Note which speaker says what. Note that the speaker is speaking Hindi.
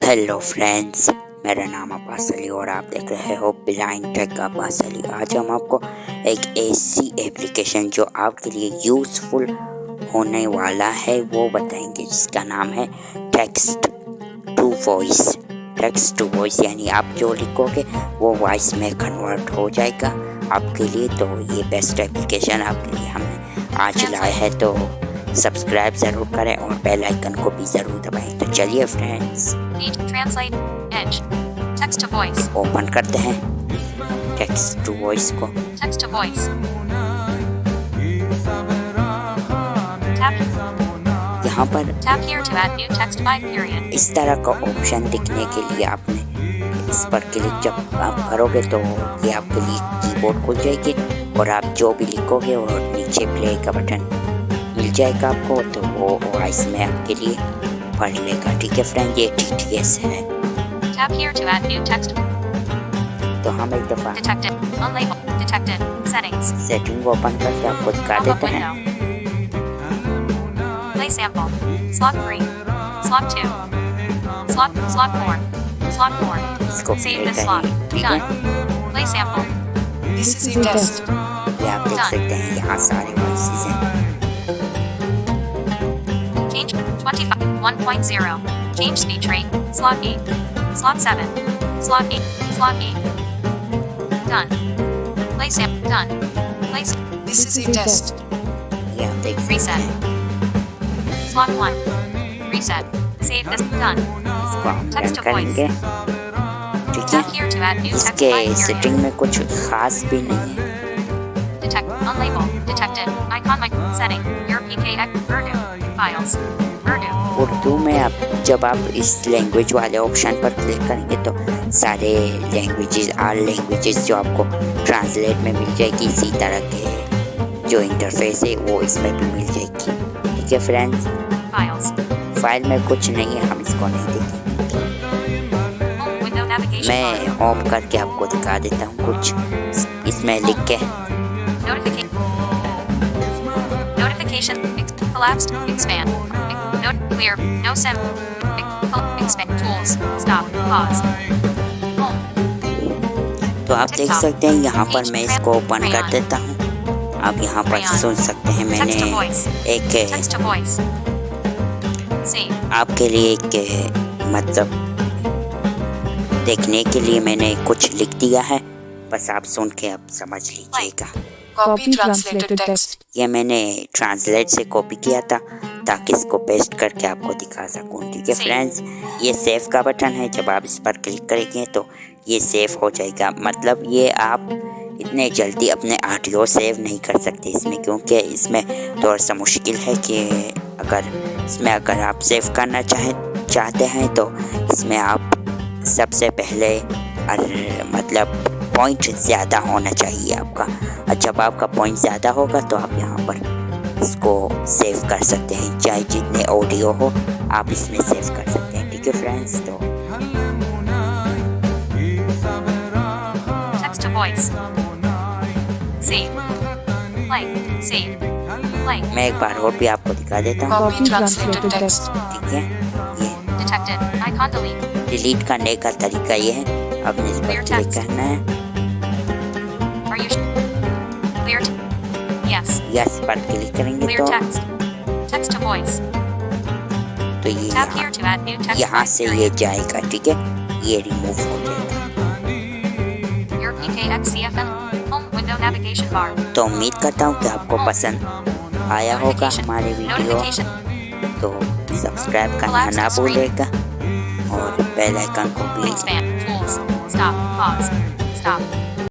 Speaker 1: हेलो फ्रेंड्स, मेरा नाम अब्बास अली और आप देख रहे हो ब्लाइंड टेक अब्बास अली। आज हम आपको एक ऐसी एप्लीकेशन जो आपके लिए यूज़फुल होने वाला है वो बताएंगे, जिसका नाम है text to voice. Text to voice यानी आप जो लिखोगे वो वॉइस में कन्वर्ट हो जाएगा आपके लिए। तो ये बेस्ट एप्लीकेशन आपके लिए हमने आज लाया है, तो सब्सक्राइब ज़रूर करें और बेल आइकन को भी ज़रूर दबाएं। तो चलिए friends,
Speaker 2: Translate Edge Text to Voice
Speaker 1: open करते हैं टेक्स्ट टू वॉइस को।
Speaker 2: Text to Voice Tap
Speaker 1: यहाँ पर
Speaker 2: Tap here to add new text by period.
Speaker 1: इस तरह का ऑप्शन दिखने के लिए आपने इस पर क्लिक जब आप करोगे तो ये आपके लिए कीबोर्ड खुल जाएगी और आप जो भी लिखोगे और नीचे प्ले का बटन मिल जाएगा आपको, तो वो वॉइस में आपके लिए पढ़ लेगा। ठीक है फ्रेंड, ये TTS है।
Speaker 2: Tap here to add new text.
Speaker 1: तो हम एक दफ़ा
Speaker 2: Detected Unlabeled Detected Settings
Speaker 1: setting open करके आपको दिखा
Speaker 2: Pop-up
Speaker 1: देते हैं।
Speaker 2: window Play sample Slot 3 Slot 2 Slot 4 Slot 4
Speaker 1: इसको
Speaker 2: Save
Speaker 1: प्ले
Speaker 2: this slot.
Speaker 1: करें। ठीक है,
Speaker 2: Done. Play sample.
Speaker 3: This is a test.
Speaker 1: ये आप देख सकते हैं यहाँ सारे वॉइसेस हैं।
Speaker 2: Change 25 1.0 Change speech rate Slot 8 Slot 7 Slot 8 Slot 8 Done. Play sample. Done. Play
Speaker 3: This is a test.
Speaker 1: ये आप देख सकते
Speaker 2: Reset.
Speaker 1: हैं।
Speaker 2: Slot 1 Reset. Save this. Done.
Speaker 1: इसको हम रन
Speaker 2: Text to voice.
Speaker 1: करेंगे। ठीक
Speaker 2: Tap
Speaker 1: है,
Speaker 2: here to add new text
Speaker 1: इसके
Speaker 2: by period.
Speaker 1: सेटिंग में कुछ खास भी नहीं है।
Speaker 2: Detect unlabeled detected icon mic setting your PKX Urdu files Urdu
Speaker 1: Urdu में आप जब आप इस लैंग्वेज वाले ऑप्शन पर क्लिक करेंगे तो सारे लैंग्वेजेस ऑल लैंग्वेजेस जो आपको ट्रांसलेट में मिल जाएगी। इसी तरह के जो इंटरफेस है वो इसमें भी मिल जाएगी। ठीक है फ्रेंड्स,
Speaker 2: files
Speaker 1: फाइल में कुछ नहीं है, हम इसको नहीं देखेंगे।
Speaker 2: home window navigation
Speaker 1: मैं
Speaker 2: bar
Speaker 1: होम करके आपको दिखा देता हूँ कुछ इसमें लिख के।
Speaker 2: notification collapsed expand note clear no sim expand tools stop pause home
Speaker 1: तो आप देख सकते हैं यहाँ पर मैं इसको ओपन कर देता हूँ। आप यहाँ पर सुन सकते हैं मैंने
Speaker 2: text to voice
Speaker 1: एक
Speaker 2: text to voice save
Speaker 1: आपके लिए एक मतलब देखने के लिए मैंने कुछ लिख दिया है, बस आप सुन के आप समझ लीजिएगा।
Speaker 3: Copy translated text.
Speaker 1: ये मैंने ट्रांसलेट से कॉपी किया था ताकि इसको पेस्ट करके आपको दिखा सकूं। ठीक है फ्रेंड्स, ये सेव का बटन है, जब आप इस पर क्लिक करेंगे तो ये सेव हो जाएगा। मतलब ये आप इतने जल्दी अपने ऑडियो सेव नहीं कर सकते इसमें, क्योंकि इसमें थोड़ा सा मुश्किल है कि अगर आप सेव करना चाहते हैं तो इसमें आप सबसे पहले मतलब पॉइंट ज़्यादा होना चाहिए आपका, और जब आपका पॉइंट ज़्यादा होगा तो आप यहाँ पर इसको सेव कर सकते हैं। चाहे जितने ऑडियो हो आप इसमें सेव कर सकते हैं। ठीक है फ्रेंड्स, तो
Speaker 2: text to voice save play save play
Speaker 1: मैं एक बार और भी आपको दिखा देता हूँ।
Speaker 3: Copy translated text.
Speaker 1: ठीक है, ये
Speaker 2: detected icon delete
Speaker 1: डिलीट करने का तरीका ये है, आपने इस पर क्लिक करना है,
Speaker 2: are you clear yes
Speaker 1: yes पर क्लिक करेंगे
Speaker 2: clear
Speaker 1: तो
Speaker 2: text to voice
Speaker 1: ये
Speaker 2: tap here to add new text
Speaker 1: यहाँ
Speaker 2: by
Speaker 1: से
Speaker 2: period.
Speaker 1: ये जाएगा। ठीक है, ये रिमूव हो जाएगा।
Speaker 2: Your PKX CFM home window navigation bar
Speaker 1: तो उम्मीद करता हूँ कि आपको पसंद आया होगा हमारे वीडियो,
Speaker 2: notification
Speaker 1: तो सब्सक्राइब करना ना भूलिएगा और बेल आइकन को भी
Speaker 2: expand tools stop pause stop